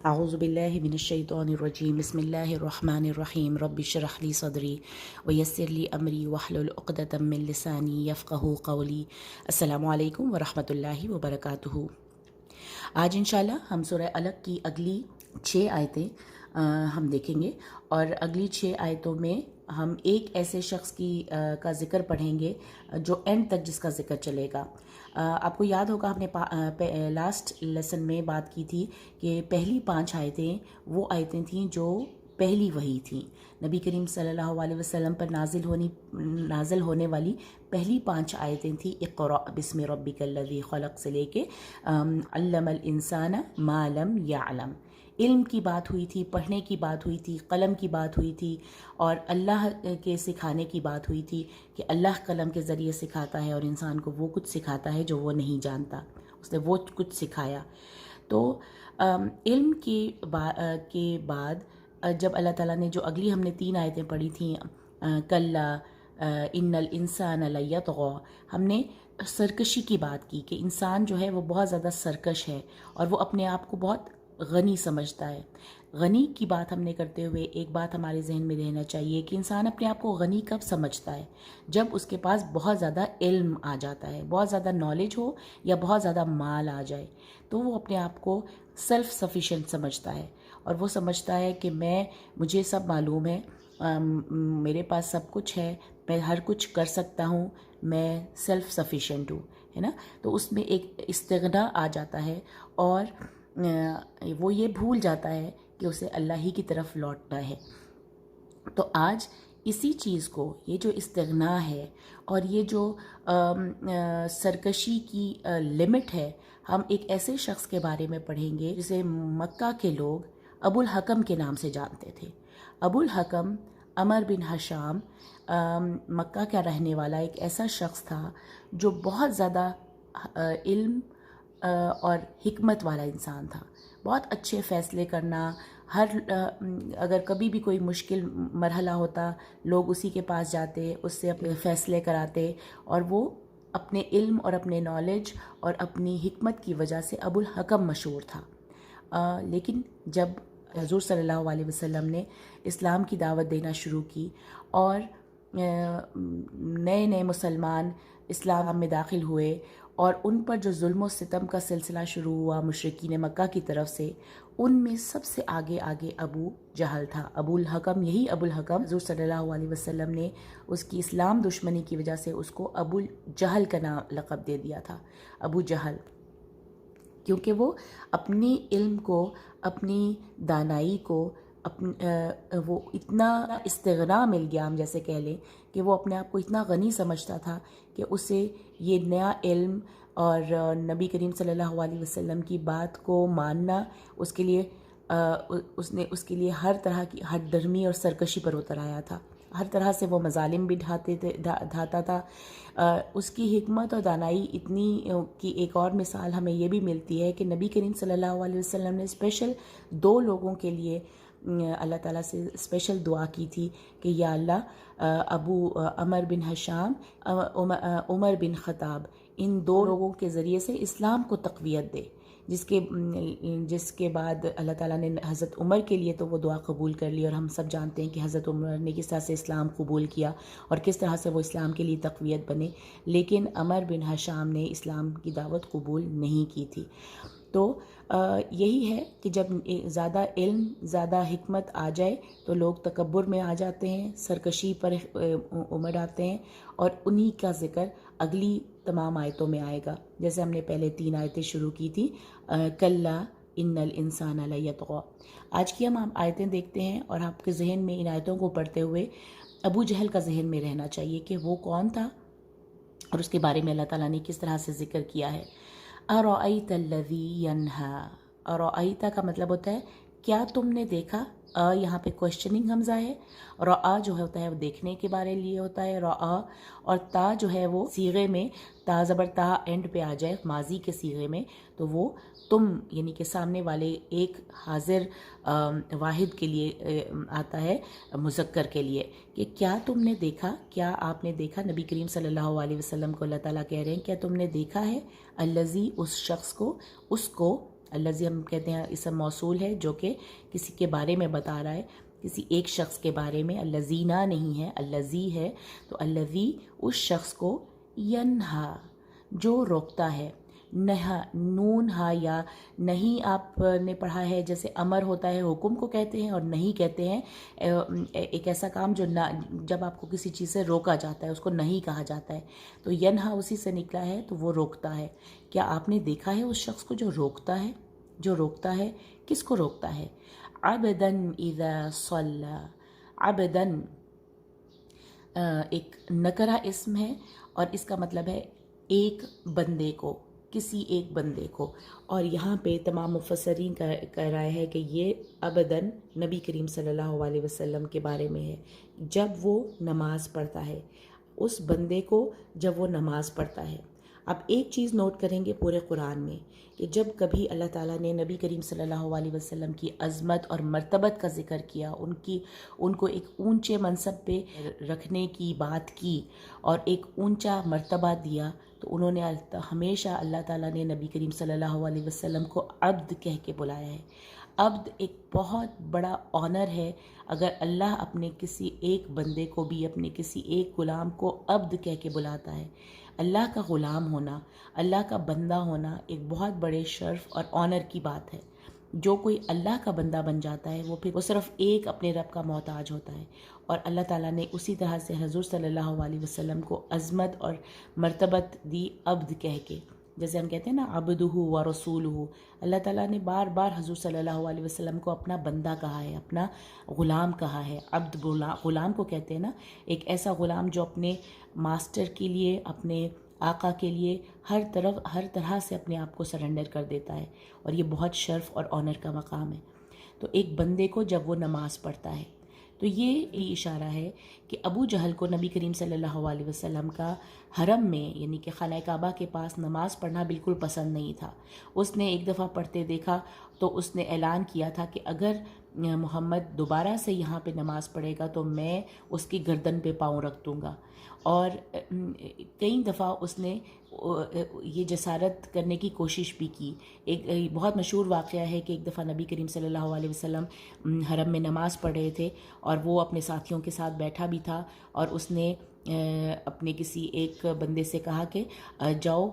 اعوذ باللہ من الشیطان الرجیم بسم اللہ الرحمن الرحیم رب اشرح لی صدری ویسر لی امری واحلل عقدۃ من لسانی یفقہوا قولی۔ السلام علیکم ورحمۃ اللہ وبرکاتہ۔ آج انشاءاللہ ہم سورہ الگ کی اگلی 6 آیتیں ہم دیکھیں گے، اور اگلی 6 آیتوں میں ہم ایک ایسے شخص کا ذکر پڑھیں گے جو اینڈ تک جس کا ذکر چلے گا۔ آپ کو یاد ہوگا ہم نے لاسٹ لیسن میں بات کی تھی کہ پہلی 5 آیتیں وہ آیتیں تھیں جو پہلی وحی تھیں، نبی کریم صلی اللہ علیہ وسلم پر نازل ہونے والی پہلی 5 آیتیں تھیں، اقرأ بسم ربک الذی خلق سے لے کے علم الانسان ما لم یعلم۔ علم کی بات ہوئی تھی، پڑھنے کی بات ہوئی تھی، قلم کی بات ہوئی تھی، اور اللہ کے سکھانے کی بات ہوئی تھی کہ اللہ قلم کے ذریعے سکھاتا ہے اور انسان کو وہ کچھ سکھاتا ہے جو وہ نہیں جانتا، اس نے وہ کچھ سکھایا۔ تو علم کے بعد جب اللہ تعالیٰ نے جو اگلی ہم نے 3 آیتیں پڑھی تھیں، کلا ان الانسان لیطغی، ہم نے سرکشی کی بات کی کہ انسان جو ہے وہ بہت زیادہ سرکش ہے اور وہ اپنے آپ کو بہت غنی سمجھتا ہے۔ غنی کی بات ہم نے کرتے ہوئے ایک بات ہمارے ذہن میں رہنا چاہیے کہ انسان اپنے آپ کو غنی کب سمجھتا ہے؟ جب اس کے پاس بہت زیادہ علم آ جاتا ہے، بہت زیادہ نالج ہو یا بہت زیادہ مال آ جائے، تو وہ اپنے آپ کو سیلف سفیشینٹ سمجھتا ہے، اور وہ سمجھتا ہے کہ مجھے سب معلوم ہے، میرے پاس سب کچھ ہے، میں ہر کچھ کر سکتا ہوں، میں سیلف سفیشینٹ ہوں، ہے نا۔ تو اس میں ایک استغنا آ جاتا ہے، اور وہ یہ بھول جاتا ہے کہ اسے اللہ ہی کی طرف لوٹنا ہے۔ تو آج اسی چیز کو، یہ جو استغنا ہے اور یہ جو سرکشی کی لمٹ ہے، ہم ایک ایسے شخص کے بارے میں پڑھیں گے جسے مکہ کے لوگ ابو الحکم کے نام سے جانتے تھے۔ ابو الحکم عمر بن حشام مکہ کا رہنے والا ایک ایسا شخص تھا جو بہت زیادہ علم اور حکمت والا انسان تھا، بہت اچھے فیصلے کرنا، اگر کبھی بھی کوئی مشکل مرحلہ ہوتا لوگ اسی کے پاس جاتے، اس سے اپنے فیصلے کراتے، اور وہ اپنے علم اور اپنے نالج اور اپنی حکمت کی وجہ سے ابو الحکم مشہور تھا۔ لیکن جب حضور صلی اللہ علیہ وسلم نے اسلام کی دعوت دینا شروع کی اور نئے مسلمان اسلام میں داخل ہوئے، اور ان پر جو ظلم و ستم کا سلسلہ شروع ہوا مشرکین مکہ کی طرف سے، ان میں سب سے آگے ابو جہل تھا۔ ابو الحکم، یہی ابو الحکم حضور صلی اللہ علیہ وسلم نے اس کی اسلام دشمنی کی وجہ سے اس کو ابو جہل کا نام لقب دے دیا تھا، ابو جہل، کیونکہ وہ اپنی علم کو، اپنی دانائی کو، وہ اتنا استغنا مل گیا، ہم جیسے کہہ لیں کہ وہ اپنے آپ کو اتنا غنی سمجھتا تھا کہ اسے یہ نیا علم اور نبی کریم صلی اللہ علیہ وسلم کی بات کو ماننا اس کے لیے ہر طرح کی ہٹ درمی اور سرکشی پر اتر آیا تھا، ہر طرح سے وہ مظالم بھی ڈھاتا تھا۔ اس کی حکمت اور دانائی اتنی کی ایک اور مثال ہمیں یہ بھی ملتی ہے کہ نبی کریم صلی اللہ علیہ وسلم نے اسپیشل 2 لوگوں کے لیے اللہ تعالیٰ سے اسپیشل دعا کی تھی کہ یا اللہ، ابو عمر بن حشام، عمر بن خطاب، ان 2 لوگوں کے ذریعے سے اسلام کو تقویت دے، جس کے بعد اللہ تعالیٰ نے حضرت عمر کے لیے تو وہ دعا قبول کر لی، اور ہم سب جانتے ہیں کہ حضرت عمر نے کس طرح سے اسلام قبول کیا اور کس طرح سے وہ اسلام کے لیے تقویت بنے، لیکن عمر بن حشام نے اسلام کی دعوت قبول نہیں کی تھی۔ تو یہی ہے کہ جب زیادہ علم، زیادہ حکمت آ جائے تو لوگ تکبر میں آ جاتے ہیں، سرکشی پر امڑ آتے ہیں، اور انہی کا ذکر اگلی تمام آیتوں میں آئے گا۔ جیسے ہم نے پہلے 3 آیتیں شروع کی تھی، کلا ان الانسان لیطغی۔ آج کی ہم آیتیں دیکھتے ہیں، اور آپ کے ذہن میں ان آیتوں کو پڑھتے ہوئے ابو جہل کا ذہن میں رہنا چاہیے کہ وہ کون تھا اور اس کے بارے میں اللہ تعالیٰ نے کس طرح سے ذکر کیا ہے۔ ارأیت الذی ینہی، ارأیت کا مطلب ہوتا ہے کیا تم نے دیکھا، یہاں پہ کوشچننگ حمزہ ہے، رأ جو ہوتا ہے وہ دیکھنے کے بارے لیے ہوتا ہے، رأ، اور تا جو ہے وہ صیغے میں تا زبر تا اینڈ پہ آ جائے ماضی کے صیغے میں، تو وہ تم یعنی کہ سامنے والے ایک حاضر واحد کے لیے آتا ہے، مذکر کے لیے، کہ کیا تم نے دیکھا، کیا آپ نے دیکھا، نبی کریم صلی اللہ علیہ وسلم کو اللہ تعالیٰ کہہ رہے ہیں کیا تم نے دیکھا ہے، الذی، اس شخص کو، اس کو، الذی ہم کہتے ہیں اسم موصول ہے جو کہ کسی کے بارے میں بتا رہا ہے، کسی ایک شخص کے بارے میں. الذینا نہیں ہے، الذی ہے. تو الذی اس شخص کو، ینہا جو روکتا ہے. نہا نون ہا یا نہیں آپ نے پڑھا ہے، جیسے امر ہوتا ہے حکم کو کہتے ہیں، اور نہیں کہتے ہیں ایک ایسا کام جو جب آپ کو کسی چیز سے روکا جاتا ہے اس کو نہیں کہا جاتا ہے. تو ینہا اسی سے نکلا ہے، تو وہ روکتا ہے. کیا آپ نے دیکھا ہے اس شخص کو جو روکتا ہے؟ جو روکتا ہے کس کو روکتا ہے؟ عبدن اذا صلی. عبدن ایک نکرہ اسم ہے، اور اس کا مطلب ہے ایک بندے کو، کسی ایک بندے کو. اور یہاں پہ تمام مفسرین کا رائے ہے کہ یہ عبدن نبی کریم صلی اللہ علیہ وسلم کے بارے میں ہے، جب وہ نماز پڑھتا ہے، اس بندے کو جب وہ نماز پڑھتا ہے. اب ایک چیز نوٹ کریں گے پورے قرآن میں کہ جب کبھی اللہ تعالیٰ نے نبی کریم صلی اللہ علیہ وسلم کی عظمت اور مرتبت کا ذکر کیا، ان کو ایک اونچے منصب پہ رکھنے کی بات کی اور ایک اونچا مرتبہ دیا، تو انہوں نے ہمیشہ اللہ تعالیٰ نے نبی کریم صلی اللہ علیہ وسلم کو عبد کہہ کے بلایا ہے. عبد ایک بہت بڑا آنر ہے. اگر اللہ اپنے کسی ایک بندے کو بھی، اپنے کسی ایک غلام کو عبد کہہ کے بلاتا ہے، اللہ کا غلام ہونا، اللہ کا بندہ ہونا ایک بہت بڑے شرف اور آنر کی بات ہے. جو کوئی اللہ کا بندہ بن جاتا ہے وہ صرف ایک اپنے رب کا محتاج ہوتا ہے. اور اللہ تعالیٰ نے اسی طرح سے حضور صلی اللہ علیہ وسلم کو عظمت اور مرتبت دی عبد کہہ کے. جیسے ہم کہتے ہیں نا عبدہ و رسولہ، اللہ تعالیٰ نے بار بار حضور صلی اللہ علیہ وسلم کو اپنا بندہ کہا ہے، اپنا غلام کہا ہے. عبد غلام کو کہتے ہیں نا، ایک ایسا غلام جو اپنے ماسٹر کے لیے، اپنے آقا کے لیے ہر طرح سے اپنے آپ کو سرنڈر کر دیتا ہے، اور یہ بہت شرف اور آنر کا مقام ہے. تو ایک بندے کو جب وہ نماز پڑھتا ہے، تو یہ اشارہ ہے کہ ابو جہل کو نبی کریم صلی اللہ علیہ وسلم کا حرم میں، یعنی کہ خانہ کعبہ کے پاس نماز پڑھنا بالکل پسند نہیں تھا. اس نے ایک دفعہ پڑھتے دیکھا تو اس نے اعلان کیا تھا کہ اگر محمد دوبارہ سے یہاں پہ نماز پڑھے گا تو میں اس کی گردن پہ پاؤں رکھ دوں گا. اور کئی دفعہ اس نے یہ جسارت کرنے کی کوشش بھی کی. ایک بہت مشہور واقعہ ہے کہ ایک دفعہ نبی کریم صلی اللہ علیہ وسلم حرم میں نماز پڑھ رہے تھے، اور وہ اپنے ساتھیوں کے ساتھ بیٹھا بھی تھا، اور اس نے اپنے کسی ایک بندے سے کہا کہ جاؤ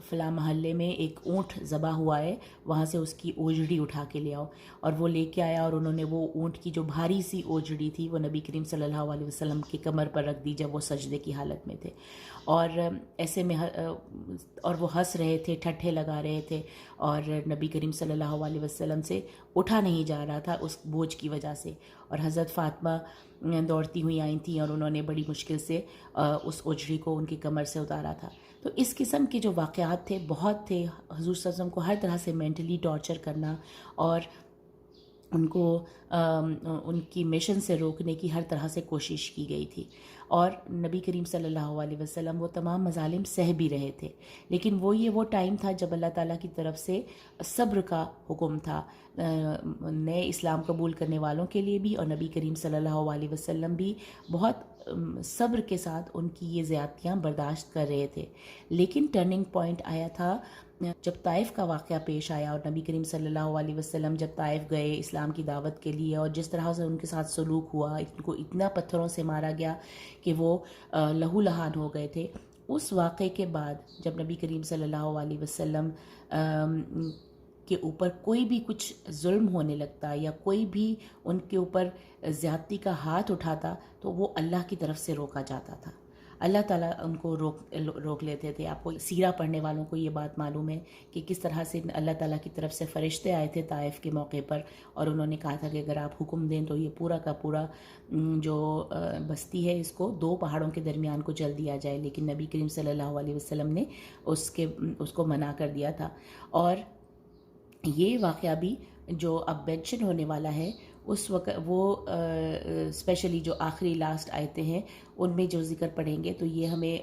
فلاں محلے میں ایک اونٹ ذبح ہوا ہے، وہاں سے اس کی اوجڑی اٹھا کے لے آؤ. اور وہ لے کے آیا، اور انہوں نے وہ اونٹ کی جو بھاری سی اوجڑی تھی وہ نبی کریم صلی اللہ علیہ وسلم کی کمر پر رکھ دی جب وہ سجدے کی حالت میں تھے. اور ایسے میں اور وہ ہنس رہے تھے، ٹھٹھے لگا رہے تھے، اور نبی کریم صلی اللہ علیہ وسلم سے اٹھا نہیں جا رہا تھا اس بوجھ کی وجہ سے. اور حضرت فاطمہ دوڑتی ہوئی آئی تھیں، اور انہوں نے بڑی مشکل سے اس اوجڑی کو ان کی کمر سے اتارا تھا. تو اس قسم کے جو واقعات تھے بہت تھے. حضور صلی اللہ علیہ وسلم کو ہر طرح سے مینٹلی ٹارچر کرنا اور ان کو ان کی مشن سے روکنے کی ہر طرح سے کوشش کی گئی تھی. اور نبی کریم صلی اللہ علیہ وسلم وہ تمام مظالم سہ بھی رہے تھے، لیکن وہ ٹائم تھا جب اللہ تعالیٰ کی طرف سے صبر کا حکم تھا نئے اسلام قبول کرنے والوں کے لیے بھی، اور نبی کریم صلی اللہ علیہ وسلم بھی بہت صبر کے ساتھ ان کی یہ زیادتیاں برداشت کر رہے تھے. لیکن ٹرننگ پوائنٹ آیا تھا جب طائف کا واقعہ پیش آیا، اور نبی کریم صلی اللہ علیہ وسلم جب طائف گئے اسلام کی دعوت کے لیے، اور جس طرح سے ان کے ساتھ سلوک ہوا، ان کو اتنا پتھروں سے مارا گیا کہ وہ لہو لہان ہو گئے تھے. اس واقعے کے بعد جب نبی کریم صلی اللہ علیہ وسلم کے اوپر کوئی بھی کچھ ظلم ہونے لگتا یا کوئی بھی ان کے اوپر زیادتی کا ہاتھ اٹھاتا تو وہ اللہ کی طرف سے روکا جاتا تھا. اللہ تعالیٰ ان کو روک لیتے تھے. آپ کو سیرہ پڑھنے والوں کو یہ بات معلوم ہے کہ کس طرح سے اللہ تعالیٰ کی طرف سے فرشتے آئے تھے طائف کے موقع پر، اور انہوں نے کہا تھا کہ اگر آپ حکم دیں تو یہ پورا کا پورا جو بستی ہے اس کو 2 پہاڑوں کے درمیان کو جل دیا جائے. لیکن نبی کریم صلی اللہ علیہ وسلم نے اس کو منع کر دیا تھا. اور یہ واقعہ بھی جو اب مینشن ہونے والا ہے اس وقت وہ اسپیشلی جو آخری لاسٹ آیتیں ہیں ان میں جو ذکر پڑھیں گے تو یہ ہمیں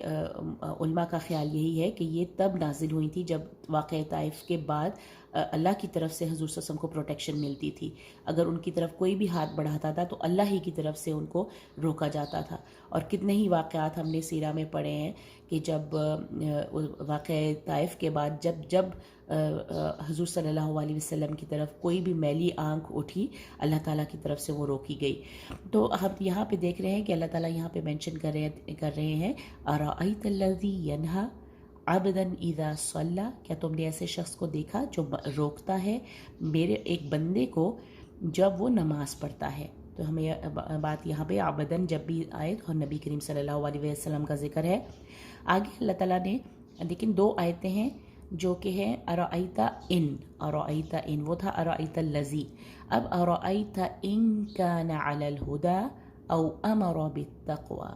علماء کا خیال یہی ہے کہ یہ تب نازل ہوئی تھی جب واقعہ طائف کے بعد اللہ کی طرف سے حضور صلی اللہ علیہ وسلم کو پروٹیکشن ملتی تھی. اگر ان کی طرف کوئی بھی ہاتھ بڑھاتا تھا تو اللہ ہی کی طرف سے ان کو روکا جاتا تھا. اور کتنے ہی واقعات ہم نے سیرہ میں پڑھے ہیں کہ جب واقعہ طائف کے بعد جب حضور صلی اللہ علیہ وسلم کی طرف کوئی بھی میلی آنکھ اٹھی اللہ تعالیٰ کی طرف سے وہ روکی گئی. تو ہم یہاں پہ دیکھ رہے ہیں کہ اللہ تعالیٰ یہاں پہ مینشن کر رہے ہیں ارأیت الذی ینہا عبدا اذا صلی، کیا تم نے ایسے شخص کو دیکھا جو روکتا ہے میرے ایک بندے کو جب وہ نماز پڑھتا ہے. تو ہمیں بات یہاں پہ عبدن جب بھی آئے اور نبی کریم صلی اللہ علیہ وسلم کا ذکر ہے. آگے اللہ تعالیٰ نے لیکن 2 آیتیں ہیں جو کہ ہیں ارأیت ان وہ تھا ارأیت الذی. اب ارأیت ان کان علی الہدی او امر بالتقوی،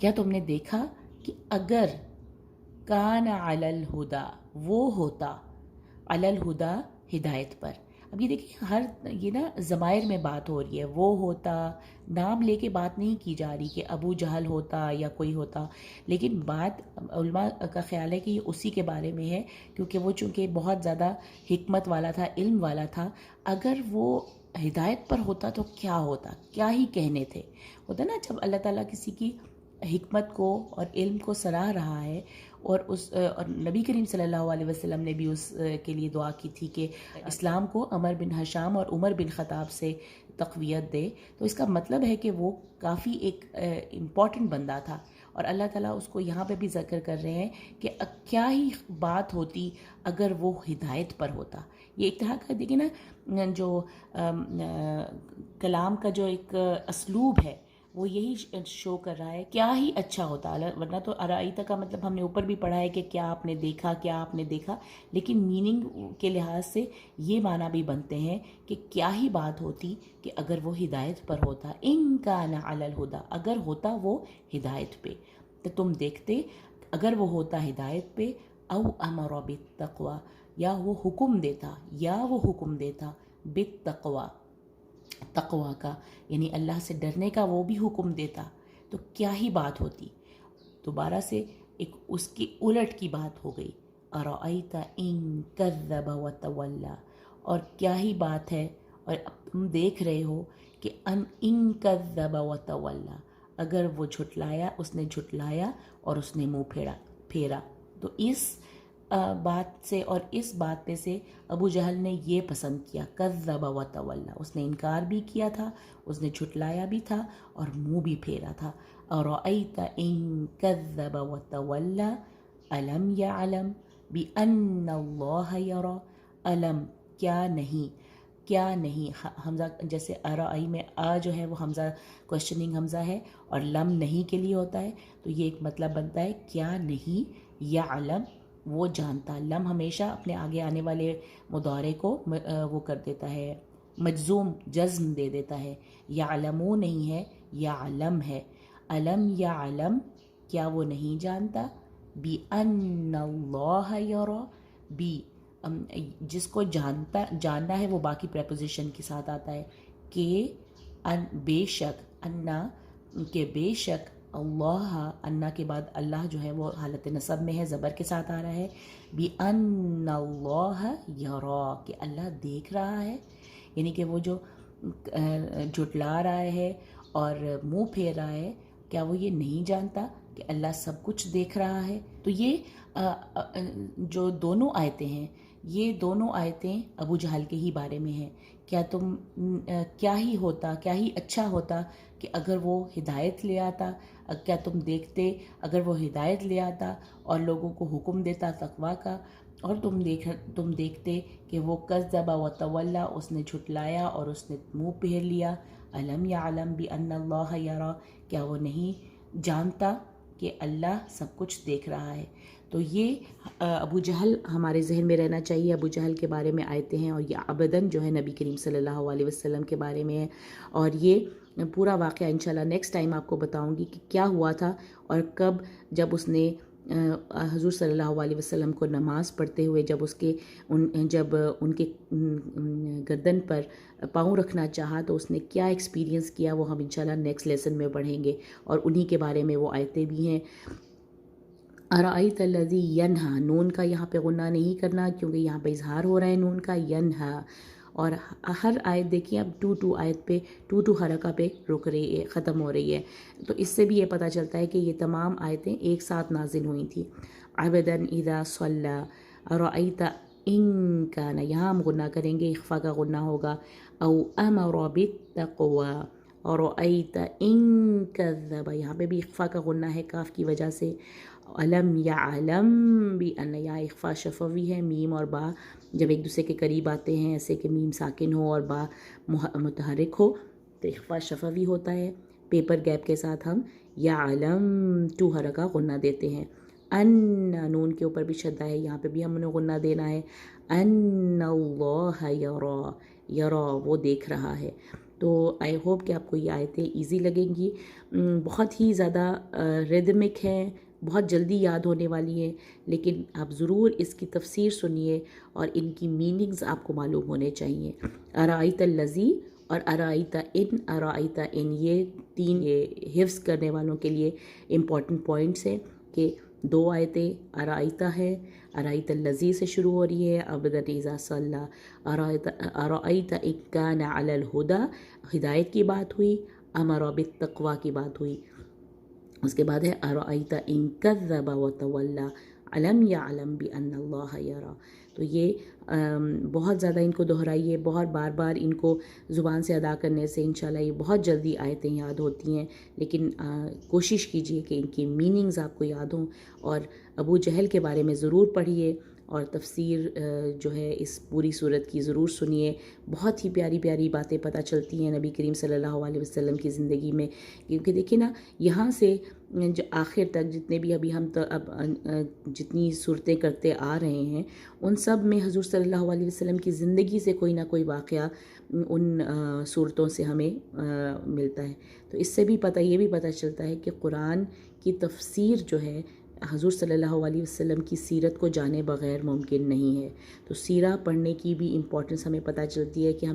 کیا تم نے دیکھا کہ اگر کان علی الہدی وہ ہوتا، علی الہدی ہدایت پر. اب یہ دیکھیں یہ نا ضمائر میں بات ہو رہی ہے، وہ ہوتا، نام لے کے بات نہیں کی جا رہی کہ ابو جہل ہوتا یا کوئی ہوتا، لیکن بات علماء کا خیال ہے کہ یہ اسی کے بارے میں ہے کیونکہ وہ چونکہ بہت زیادہ حکمت والا تھا، علم والا تھا. اگر وہ ہدایت پر ہوتا تو کیا ہوتا، کیا ہی کہنے تھے. ہوتا نا جب اللہ تعالیٰ کسی کی حکمت کو اور علم کو سراہ رہا ہے اور نبی کریم صلی اللہ علیہ وسلم نے بھی اس کے لیے دعا کی تھی کہ اسلام کو عمر بن حشام اور عمر بن خطاب سے تقویت دے، تو اس کا مطلب ہے کہ وہ کافی ایک امپورٹنٹ بندہ تھا. اور اللہ تعالیٰ اس کو یہاں پہ بھی ذکر کر رہے ہیں کہ کیا ہی بات ہوتی اگر وہ ہدایت پر ہوتا. یہ ایک طرح کا دیکھیں نا جو کلام کا جو ایک اسلوب ہے وہ یہی شو کر رہا ہے کیا ہی اچھا ہوتا. ورنہ تو ارائیتا کا مطلب ہم نے اوپر بھی پڑھا ہے کہ کیا آپ نے دیکھا، لیکن میننگ کے لحاظ سے یہ معنی بھی بنتے ہیں کہ کیا ہی بات ہوتی کہ اگر وہ ہدایت پر ہوتا. ان کان علی الہدی، اگر ہوتا وہ ہدایت پہ تو تم دیکھتے، اگر وہ ہوتا ہدایت پہ، او امر بالتقوی، یا وہ حکم دیتا بالتقوی، تقوی کا یعنی اللہ سے ڈرنے کا وہ بھی حکم دیتا، تو کیا ہی بات ہوتی. دوبارہ سے ایک اس کی الٹ کی بات ہو گئی. ارأیت ان کذب وتولی، اور کیا ہی بات ہے، اور اب تم دیکھ رہے ہو کہ ان کذب وتولی، اگر وہ اس نے جھٹلایا اور اس نے منہ پھیرا. تو اس بات سے اور اس بات پہ سے ابو جہل نے یہ پسند کیا، کذب وتولی، اس نے انکار بھی کیا تھا، اس نے جھٹلایا بھی تھا اور منہ بھی پھیرا تھا. ارأیت ان کذب وتولی الم یعلم بان اللہ یری، الم کیا نہیں حمزہ جیسے ارأی میں جو ہے وہ حمزہ کوشچننگ حمزہ ہے اور لم نہیں کے لیے ہوتا ہے، تو یہ ایک مطلب بنتا ہے کیا نہیں، یعلم وہ جانتا. لم ہمیشہ اپنے آگے آنے والے مضارع کو وہ کر دیتا ہے، جزم دے دیتا ہے. یعلمو نہیں ہے، یعلم ہے. الم یعلم، کیا وہ نہیں جانتا، بِأَنَّ اللَّهَ یَرَى، جس کو جاننا ہے وہ باقی پریپوزیشن کے ساتھ آتا ہے کہ بے شک، کہ بے شک اللہ، انا کے بعد اللہ جو ہے وہ حالت نصب میں ہے، زبر کے ساتھ آ رہا ہے. بِأَنَّ اللَّهَ یَرَى، کہ اللہ دیکھ رہا ہے، یعنی کہ وہ جو جھٹلا رہا ہے اور منہ پھیر رہا ہے، کیا وہ یہ نہیں جانتا کہ اللہ سب کچھ دیکھ رہا ہے. تو یہ جو دونوں آیتیں ہیں، یہ دونوں آیتیں ابو جہل کے ہی بارے میں ہیں. کیا ہی اچھا ہوتا کہ اگر وہ ہدایت لے آتا، کیا تم دیکھتے اگر وہ ہدایت لے آتا اور لوگوں کو حکم دیتا تقوی کا، اور تم دیکھتے کہ وہ کذب وتولی، اس نے جھٹلایا اور اس نے منہ پھیر لیا. الم یعلم بان اللہ یری، کیا وہ نہیں جانتا کہ اللہ سب کچھ دیکھ رہا ہے. تو یہ ابو جہل ہمارے ذہن میں رہنا چاہیے. ابو جہل کے بارے میں آیتیں ہیں، اور یہ ابداً جو ہے نبی کریم صلی اللہ علیہ وسلم کے بارے میں ہے. اور یہ پورا واقعہ انشاءاللہ نیکسٹ ٹائم آپ کو بتاؤں گی کہ کیا ہوا تھا اور کب جب اس نے حضور صلی اللہ علیہ وسلم کو نماز پڑھتے ہوئے جب ان کے گردن پر پاؤں رکھنا چاہا تو اس نے کیا ایکسپیرینس کیا، وہ ہم انشاءاللہ نیکسٹ لیسن میں پڑھیں گے، اور انہی کے بارے میں وہ آیتیں بھی ہیں۔ ارأیت الذی ینہا، نون کا یہاں پہ غنہ نہیں کرنا کیونکہ یہاں پہ اظہار ہو رہا ہے نون کا، ینہا، اور ہر آیت دیکھیے اب ٹو آیت پہ ٹو حرکہ پہ رک رہی ہے، ختم ہو رہی ہے، تو اس سے بھی یہ پتہ چلتا ہے کہ یہ تمام آیتیں ایک ساتھ نازل ہوئی تھیں۔ عبدا اذا صلی، ارأیت ان کان، یہاں ہم غنہ کریں گے، اخفا کا غنہ ہوگا، او امر بالتقوی، ارأیت ان کذب، یہاں پہ بھی اخفا کا غنہ ہے کاف کی وجہ سے، علم یعلم بان، یہاں اخفا شفوی ہے، میم اور با جب ایک دوسرے کے قریب آتے ہیں ایسے کہ میم ساکن ہو اور با متحرک ہو تو اخفا شفوی ہوتا ہے، پیپر گیپ کے ساتھ ہم یعلم ٹو حرکہ غنہ دیتے ہیں۔ ان، نون کے اوپر بھی شدہ ہے، یہاں پہ بھی ہم نے غنہ دینا ہے، ان اللہ یرا، یرا وہ دیکھ رہا ہے۔ تو آئی ہوپ کہ آپ کو یہ آیتیں ایزی لگیں گی، بہت ہی زیادہ ریدمک ہیں، بہت جلدی یاد ہونے والی ہیں، لیکن آپ ضرور اس کی تفسیر سنیے اور ان کی میننگز آپ کو معلوم ہونے چاہیے۔ ارائیت الذی اور ارائیت ان، ارائیت ان، یہ تین حفظ کرنے والوں کے لیے امپورٹنٹ پوائنٹس ہیں کہ دو آیتیں ارائیت ہے، ارائیت الذی سے شروع ہو رہی ہے، عبدا اذا صلی، ارائیت ان کان علی الہدی، ہدایت کی بات ہوئی، امر بالتقوی کی بات ہوئی، اس کے بعد ہے ارأیت ان کذب وتولی، علم یعلم بان اللہ یرا۔ تو یہ بہت زیادہ ان کو دہرائیے، بہت بار بار ان کو زبان سے ادا کرنے سے انشاءاللہ یہ بہت جلدی آیتیں یاد ہوتی ہیں، لیکن کوشش کیجئے کہ ان کی میننگز آپ کو یاد ہوں، اور ابو جہل کے بارے میں ضرور پڑھیے اور تفسیر جو ہے اس پوری صورت کی ضرور سنیے، بہت ہی پیاری پیاری باتیں پتہ چلتی ہیں نبی کریم صلی اللہ علیہ وسلم کی زندگی میں، کیونکہ دیکھیں نا یہاں سے جو آخر تک جتنے بھی ابھی ہم اب جتنی صورتیں کرتے آ رہے ہیں ان سب میں حضور صلی اللہ علیہ وسلم کی زندگی سے کوئی نہ کوئی واقعہ ان صورتوں سے ہمیں ملتا ہے، تو اس سے بھی یہ بھی پتہ چلتا ہے کہ قرآن کی تفسیر جو ہے حضور صلی اللہ علیہ وسلم کی سیرت کو جانے بغیر ممکن نہیں ہے۔ تو سیرہ پڑھنے کی بھی امپورٹنس ہمیں پتہ چلتی ہے کہ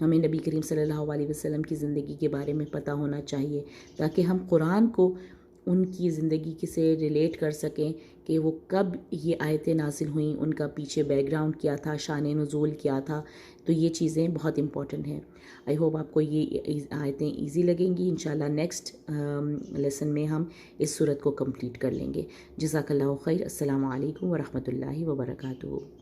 ہمیں نبی کریم صلی اللہ علیہ وسلم کی زندگی کے بارے میں پتہ ہونا چاہیے، تاکہ ہم قرآن کو ان کی زندگی سے ریلیٹ کر سکیں کہ وہ کب یہ آیتیں نازل ہوئیں، ان کا پیچھے بیک گراؤنڈ کیا تھا، شان نزول کیا تھا، تو یہ چیزیں بہت امپورٹنٹ ہیں۔ آئی ہوپ آپ کو یہ آیتیں ایزی لگیں گی، انشاءاللہ نیکسٹ لیسن میں ہم اس صورت کو کمپلیٹ کر لیں گے۔ جزاک اللہ خیر، السلام علیکم ورحمۃ اللہ وبرکاتہ۔